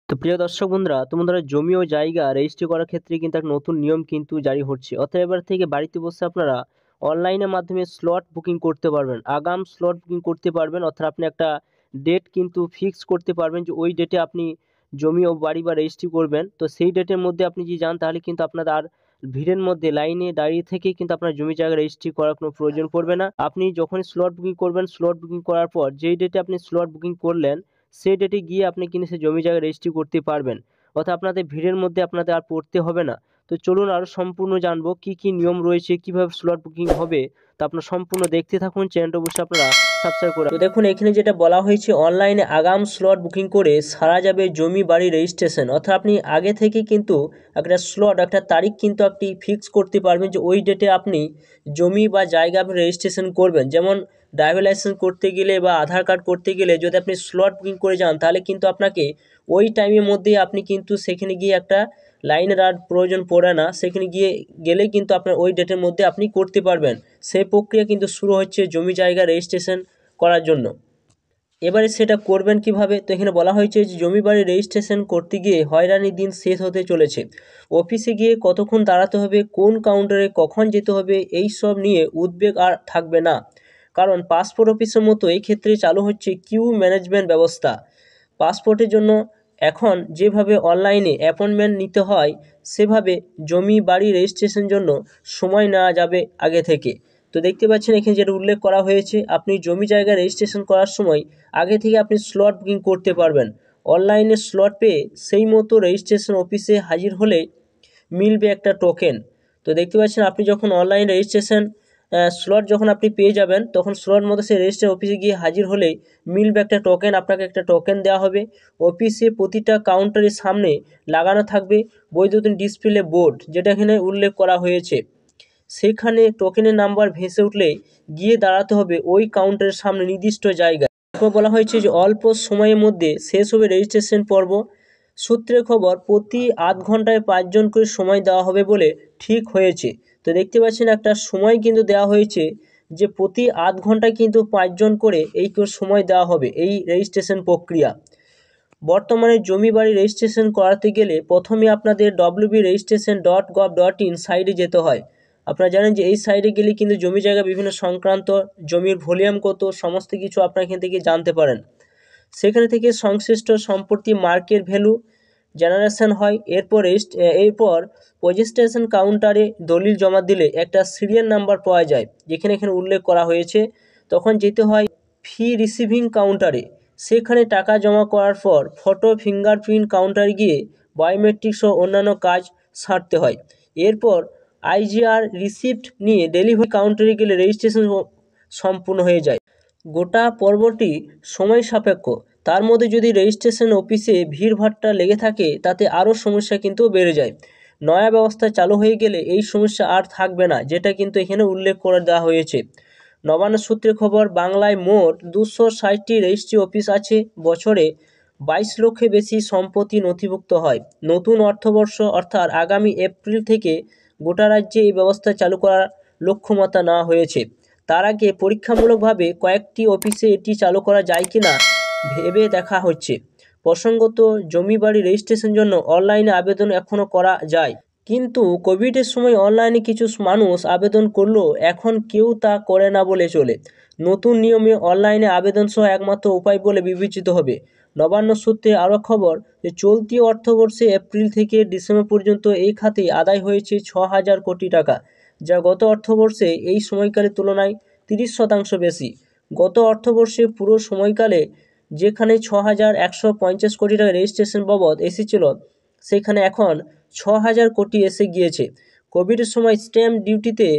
তো প্রিয় দর্শক বন্ধুরা, তোমাদের জমি ও জায়গা রেজিস্ট্রি করার ক্ষেত্রে কিন্তু এক নতুন নিয়ম কিন্তু জারি হচ্ছে। অর্থাৎ এবার থেকে বাড়িতে বসে আপনারা অনলাইনের মাধ্যমে স্লট বুকিং করতে পারবেন, আগাম স্লট বুকিং করতে পারবেন। অর্থাৎ আপনি একটা ডেট কিন্তু ফিক্স করতে পারবেন যে ওই ডেটে আপনি জমি ও বাড়ি বা রেজিস্ট্রি করবেন। তো সেই ডেটের মধ্যে আপনি যদি যান তাহলে কিন্তু আপনার আর ভিড়ের মধ্যে লাইনে দাঁড়িয়ে থেকে কিন্তু আপনার জমি জায়গা রেজিস্ট্রি করার কোনো প্রয়োজন পড়বে না। আপনি যখন স্লট বুকিং করবেন, স্লট বুকিং করার পর যেই ডেটে আপনি স্লট বুকিং করলেন সেই ডেটে গিয়ে আপনি কিন্তু সেই জমি জায়গা রেজিস্ট্রি করতে পারবেন। অর্থাৎ আপনাদের ভিড়ের মধ্যে আপনাদের আর পড়তে হবে না। তো চলুন আরো সম্পূর্ণ জানবো কি কি নিয়ম রয়েছে, কিভাবে স্লট বুকিং হবে। তো আপনারা সম্পূর্ণ দেখতে থাকুন, চ্যানেলটা অবশ্যই আপনারা সাবস্ক্রাইব করে। তো দেখুন এখানে যেটা বলা হয়েছে, অনলাইনে আগাম স্লট বুকিং করে সারা যাবে জমি বাড়ি রেজিস্ট্রেশন। অর্থাৎ আপনি আগে থেকে কিন্তু একটা স্লট, একটা তারিখ কিন্তু আপনি ফিক্স করতে পারবেন যে ওই ডেটে আপনি জমি বা জায়গা আপনি রেজিস্ট্রেশন করবেন। যেমন ড্রাইভিং লাইসেন্স করতে গেলে বা আধার কার্ড করতে গেলে যদি আপনি স্লট বুকিং করে যান তাহলে কিন্তু আপনাকে ওই টাইমের মধ্যেই আপনি কিন্তু সেখানে গিয়ে একটা লাইনের আর প্রয়োজন পড়ে না। সেখানে গেলেই কিন্তু আপনার ওই ডেটের মধ্যে আপনি করতে পারবেন। সেই প্রক্রিয়া কিন্তু শুরু হচ্ছে জমি জায়গা রেজিস্ট্রেশন করার জন্য। এবারে সেটা করবেন কিভাবে? তো এখানে বলা হয়েছে যে জমি বাড়ি রেজিস্ট্রেশন করতে গিয়ে হয়রানির দিন শেষ হতে চলেছে। অফিসে গিয়ে কতক্ষণ দাঁড়াতে হবে, কোন কাউন্টারে কখন যেতে হবে, এই সব নিয়ে উদ্বেগ আর থাকবে না। কারণ পাসপোর্ট অফিসের মতো এই ক্ষেত্রে চালু হচ্ছে কিউ ম্যানেজমেন্ট ব্যবস্থা। পাসপোর্টের জন্য এখন যেভাবে অনলাইনে অ্যাপয়েন্টমেন্ট নিতে হয়, সেভাবে জমি বাড়ি রেজিস্ট্রেশন জন্য সময় নেওয়া যাবে আগে থেকে। তো দেখতে পাচ্ছেন এখানে যেটা উল্লেখ করা হয়েছে, আপনি জমি জায়গা রেজিস্ট্রেশন করার সময় আগে থেকে আপনি স্লট বুকিং করতে পারবেন। অনলাইনে স্লট পেয়ে সেই মতো রেজিস্ট্রেশন অফিসে হাজির হলে মিলবে একটা টোকেন। তো দেখতে পাচ্ছেন আপনি যখন অনলাইন রেজিস্ট্রেশন স্লট যখন আপনি পেয়ে যাবেন, তখন স্লট মতো সেই রেজিস্ট্রেশন অফিসে গিয়ে হাজির হলে মিলবে একটা টোকেন। আপনাকে একটা টোকেন দেওয়া হবে। অফিসে প্রতিটা কাউন্টারের সামনে লাগানো থাকবে বৈদ্যুতিন ডিসপ্লে বোর্ড, যেটা এখানে উল্লেখ করা হয়েছে। সেখানে টোকেনের নাম্বার ভেসে উঠলে গিয়ে দাঁড়াতে হবে ওই কাউন্টারের সামনে নির্দিষ্ট জায়গায়। এরপর বলা হয়েছে যে অল্প সময়ের মধ্যে শেষ হবে রেজিস্ট্রেশন পর্ব। সূত্রের খবর, প্রতি আধ ঘন্টায় 5 জন করে সময় দেওয়া হবে বলে ঠিক হয়েছে। তো দেখতে পাচ্ছেন একটা সময় কিন্তু দেওয়া হয়েছে যে প্রতি আধ ঘন্টায় কিন্তু 5 জন করে এই সময় দেওয়া হবে এই রেজিস্ট্রেশন প্রক্রিয়া। বর্তমানে জমি বাড়ি রেজিস্ট্রেশন করাতে গেলে প্রথমে আপনাদের www.registration.gov.in সাইটে যেতে হয়। আপনারা জানেন যে এই সাইটে গেলে কিন্তু জমি জায়গা বিভিন্ন সংক্রান্ত, জমির ভলিউম কত, সমস্ত কিছু আপনারা এখান থেকে জানতে পারেন। সেখানে থেকে সংশ্লিষ্ট সম্পত্তি মার্কেট ভ্যালু জেনারেশন হয়। এরপর রেজিস্ট্রেশন কাউন্টারে দলিল জমা দিলে একটা সিরিয়াল নাম্বার পাওয়া যায়, যেখানে এখানে উল্লেখ করা হয়েছে। তখন যেতে হয় ফি রিসিভিং কাউন্টারে। সেখানে টাকা জমা করার পর ফটো ফিঙ্গারপ্রিন্ট কাউন্টারে গিয়ে বায়োমেট্রিক সহ অন্যান্য কাজ সারতে হয়। এরপর আইজিআর রিসিপ্ট নিয়ে ডেলিভারি কাউন্টারে গেলে রেজিস্ট্রেশন সম্পূর্ণ হয়ে যায়। গোটা পর্বটি সময় সাপেক্ষ। তার মধ্যে যদি রেজিস্ট্রেশন অফিসে ভিড়ভাট্টা লেগে থাকে তাতে আরও সমস্যা কিন্তু বেড়ে যায়। নয়া ব্যবস্থা চালু হয়ে গেলে এই সমস্যা আর থাকবে না, যেটা কিন্তু এখানে উল্লেখ করে দেওয়া হয়েছে। নবান্ন সূত্রে খবর, বাংলায় মোট 260টি রেজিস্ট্রি অফিস আছে। বছরে 22 লক্ষের বেশি সম্পত্তি নথিভুক্ত হয়। নতুন অর্থবর্ষ অর্থাৎ আগামী এপ্রিল থেকে গোটা রাজ্যে এই ব্যবস্থা চালু করার লক্ষ্যমাত্রা নেওয়া হয়েছে। তার আগে পরীক্ষামূলকভাবে কয়েকটি অফিসে এটি চালু করা যায় কিনা ভেবে দেখা হচ্ছে। প্রসঙ্গত, জমি বাড়ি রেজিস্ট্রেশনের জন্য অনলাইনে আবেদন এখনও করা যায়, কিন্তু কোভিডের সময় অনলাইনে কিছু মানুষ আবেদন করলেও এখন কেউ তা করে না বলে চলে। নতুন নিয়মে অনলাইনে আবেদন সহ একমাত্র উপায় বলে বিবেচিত হবে। নবান্ন সূত্রে আরও খবর যে চলতি অর্থবর্ষে এপ্রিল থেকে ডিসেম্বর পর্যন্ত এই খাতে আদায় হয়েছে 6,000 কোটি টাকা, যা গত অর্থবর্ষে এই সময়কালের তুলনায় 30% বেশি। গত অর্থবর্ষে পুরো সময়কালে যেখানে 6,150 কোটি টাকা রেজিস্ট্রেশন বাবদ এসেছিল, সেখানে এখন 6,000 কোটি এসে গিয়েছে। কোভিডের সময় স্ট্যাম্প ডিউটিতে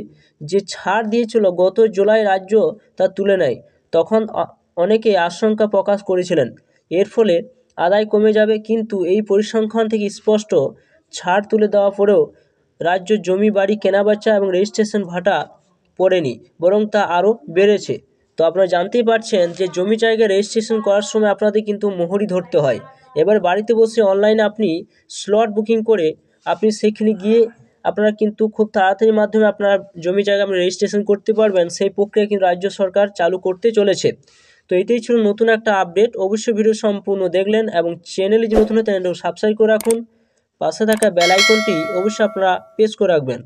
যে ছাড় দিয়েছিল গত জুলাই রাজ্য তা তুলে নেয়। তখন অনেকে আশঙ্কা প্রকাশ করেছিলেন এর ফলে আদায় কমে যাবে, কিন্তু এই পরিসংখ্যান থেকে স্পষ্ট, ছাড় তুলে দেওয়া পরেও রাজ্য জমি বাড়ি কেনাবেচা এবং রেজিস্ট্রেশন ভাটা পড়েনি, বরং তা আরও বেড়েছে। তো আপনারা জানতেই পারছেন যে জমি জায়গা রেজিস্ট্রেশন করার সময় আপনাদের কিন্তু মোহরি ধরতে হয়। এবার বাড়িতে বসে অনলাইনে আপনি স্লট বুকিং করে আপনি সেখানে গিয়ে আপনারা কিন্তু খুব তাড়াতাড়ির মাধ্যমে আপনার জমি জায়গা আপনি রেজিস্ট্রেশন করতে পারবেন। সেই প্রক্রিয়া কিন্তু রাজ্য সরকার চালু করতে চলেছে। তো এটাই ছিল নতুন একটা আপডেট। অবশ্যই ভিডিও সম্পূর্ণ দেখলেন এবং চ্যানেলে যে নতুন চ্যানেলটাকে সাবস্ক্রাইব করে রাখুন, পাশে থাকা বেল আইকনটি অবশ্যই আপনারা প্রেস করে রাখবেন।